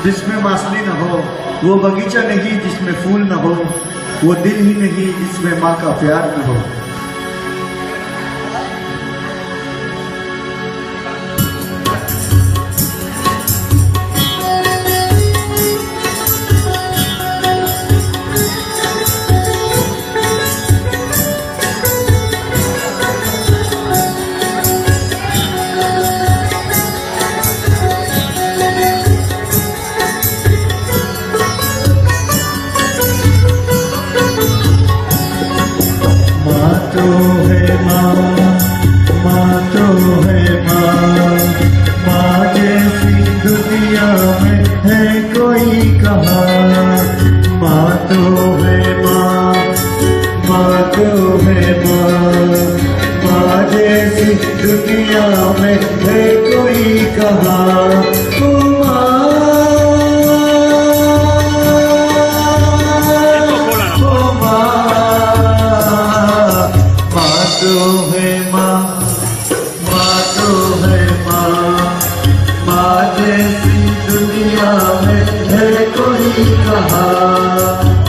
जिसमें मासली न हो, वो बगीचा नहीं जिसमें फूल न हो, वो दिल ही नहीं जिसमें माँ का प्यार न हो। माँ तो है माँ, माँ तो है माँ, माँ जैसी दुनिया में है कोई कहाँ। ओ माँ, ओ माँ, माँ तो है माँ, माँ तो है माँ, माँ जैसी दुनिया में है कोई कहाँ।